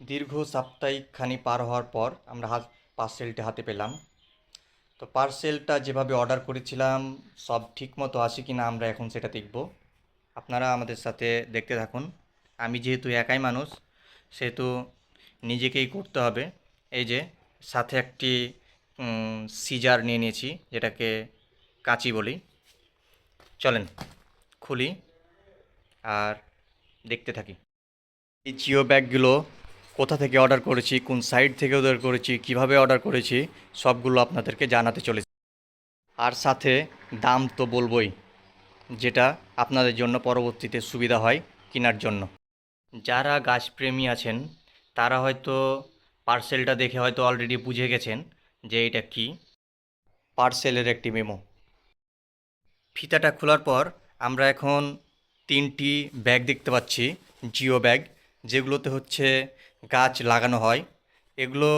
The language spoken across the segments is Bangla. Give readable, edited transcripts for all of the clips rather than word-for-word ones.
দীর্ঘ সাপ্তাহিকখানি পার হওয়ার পর আমরা পার্সেলটি হাতে পেলাম। তো পার্সেলটা যেভাবে অর্ডার করেছিলাম সব ঠিকমতো আসে কি না আমরা এখন সেটা দেখব। আপনারা আমাদের সাথে দেখতে থাকুন। আমি যেহেতু একাই মানুষ সেহেতু নিজেকেই করতে হবে। এই যে সাথে একটি সিজার নিয়ে নিয়েছি, যেটাকে কাঁচি বলি। চলেন খুলি আর দেখতে থাকি। এই জিও ব্যাগগুলো কোথা থেকে অর্ডার করেছি, কোন সাইট থেকে অর্ডার করেছি, কিভাবে অর্ডার করেছি, সবগুলো আপনাদেরকে জানাতে চলেছি। আর সাথে দাম তো বলবই, যেটা আপনাদের জন্য পরবর্তীতে সুবিধা হয় কেনার জন্য। যারা গাছপ্রেমী আছেন তারা হয়তো পার্সেলটা দেখে হয়তো অলরেডি বুঝে গেছেন যে এটা কি। পার্সেলের একটি মেমো। ফিতাটা খোলার পর আমরা এখন তিনটি ব্যাগ দেখতে পাচ্ছি, জিও ব্যাগ, যেগুলোতে হচ্ছে গাছ লাগানো হয়। এগুলো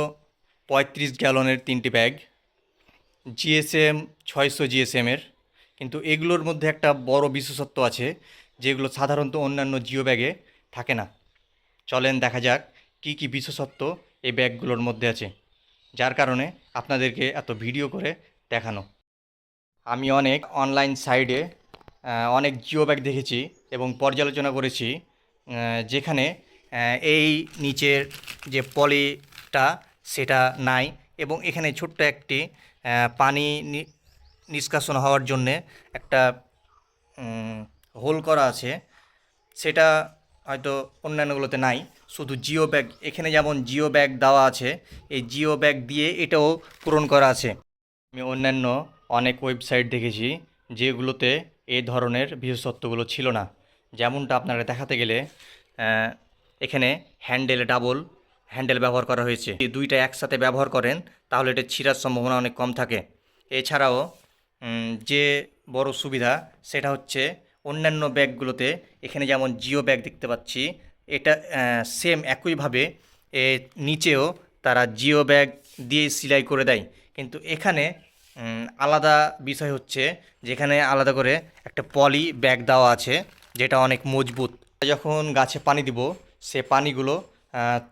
35 গ্যালনের তিনটি ব্যাগ, জিএসএম 600 জিএসএমের। কিন্তু এগুলোর মধ্যে একটা বড় বিশেষত্ব আছে, যেগুলো সাধারণত অন্যান্য জিও ব্যাগে থাকে না। চলেন দেখা যাক কি কি বিশেষত্ব এই ব্যাগগুলোর মধ্যে আছে, যার কারণে আপনাদেরকে এত ভিডিও করে দেখানো। আমি অনেক অনলাইন সাইটে অনেক জিও ব্যাগ দেখেছি এবং পর্যালোচনা করেছি, যেখানে এই নিচের যে পলিটা সেটা নাই, এবং এখানে ছোট্ট একটি পানি নিষ্কাশন হওয়ার জন্যে একটা হোল করা আছে, সেটা হয়তো অন্যান্যগুলোতে নাই। শুধু জিও ব্যাগ, এখানে যেমন জিও ব্যাগ দেওয়া আছে, এই জিও ব্যাগ দিয়ে এটাও পূরণ করা আছে। আমি অন্যান্য অনেক ওয়েবসাইট দেখেছি যেগুলোতে এই ধরনের বিশেষত্বগুলো ছিল না। যেমনটা আপনারা দেখাতে গেলে এখানে ডাবল হ্যান্ডেল ব্যবহার করা হয়েছে। যদি দুইটা একসাথে ব্যবহার করেন তাহলে এটা ছিঁড়ার সম্ভাবনা অনেক কম থাকে। এছাড়াও যে বড় সুবিধা সেটা হচ্ছে অন্যান্য ব্যাগগুলোতে, এখানে যেমন জিও ব্যাগ দেখতে পাচ্ছি, এটা সেম একইভাবে নিচেও তারা জিও ব্যাগ দিয়ে সেলাই করে দেয়। কিন্তু এখানে আলাদা বিষয় হচ্ছে, যেখানে আলাদা করে একটা পলি ব্যাগ দেওয়া আছে, যেটা অনেক মজবুত। যখন গাছে পানি দিব সে পানিগুলো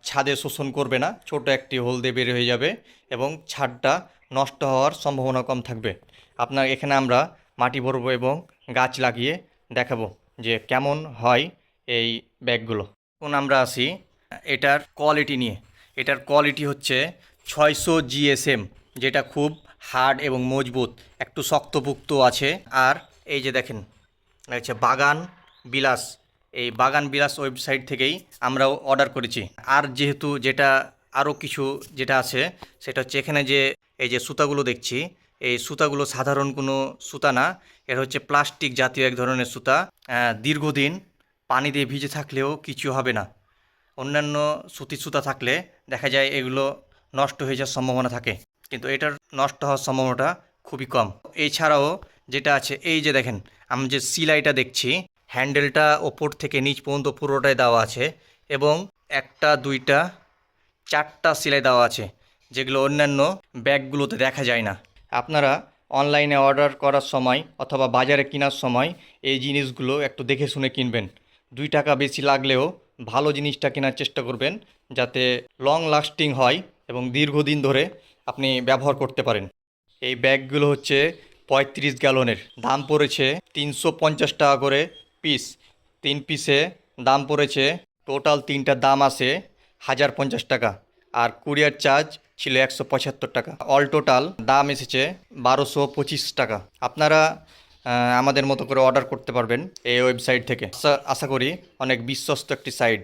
ছাদে শোষণ করবে না, ছোট একটি হোল দিয়ে বের হয়ে যাবে এবং ছাদটা নষ্ট হওয়ার সম্ভাবনা কম থাকবে। আপনার এখানে আমরা মাটি ভরবো এবং গাছ লাগিয়ে দেখাবো যে কেমন হয় এই ব্যাগগুলো। এখন আমরা আসি এটার কোয়ালিটি নিয়ে। এটার কোয়ালিটি হচ্ছে 600 জিএসএম, যেটা খুব হার্ড এবং মজবুত, একটু শক্তপোক্ত আছে। আর এই যে দেখেন হচ্ছে বাগান বিলাস, এই বাগান বিলাস ওয়েবসাইট থেকেই আমরা অর্ডার করেছি। আর যেহেতু যেটা আরও কিছু যেটা আছে সেটা হচ্ছে এখানে যে এই যে সুতাগুলো দেখছি, এই সুতাগুলো সাধারণ কোনো সুতা না, এটা হচ্ছে প্লাস্টিক জাতীয় এক ধরনের সুতা। দীর্ঘদিন পানি দিয়ে ভিজে থাকলেও কিছু হবে না। অন্যান্য সুতির সুতা থাকলে দেখা যায় এগুলো নষ্ট হয়ে যাওয়ার সম্ভাবনা থাকে, কিন্তু এটার নষ্ট হওয়ার সম্ভাবনাটা খুবই কম। এছাড়াও যেটা আছে, এই যে দেখেন আমি যে সিলাইটা দেখছি, হ্যান্ডেলটা ওপর থেকে নিচ পর্যন্ত পুরোটাই দেওয়া আছে এবং একটা দুইটা চারটা সেলাই দেওয়া আছে, যেগুলো অন্যান্য ব্যাগগুলোতে দেখা যায় না। আপনারা অনলাইনে অর্ডার করার সময় অথবা বাজারে কেনার সময় এই জিনিসগুলো একটু দেখে শুনে কিনবেন। 2 টাকা বেশি লাগলেও ভালো জিনিসটা কেনার চেষ্টা করবেন, যাতে লং লাস্টিং হয় এবং দীর্ঘদিন ধরে আপনি ব্যবহার করতে পারেন। এই ব্যাগগুলো হচ্ছে 35 গ্যালনের, দাম পড়েছে 350 টাকা করে পিস। 3 পিসে দাম পড়েছে, টোটাল তিনটার দাম আসে 1050 টাকা, আর কুরিয়ার চার্জ ছিল 175 টাকা। অল টোটাল দাম এসেছে 1225 টাকা। আপনারা আমাদের মতো করে অর্ডার করতে পারবেন এই ওয়েবসাইট থেকে। আশা করি অনেক বিশ্বস্ত একটি সাইট।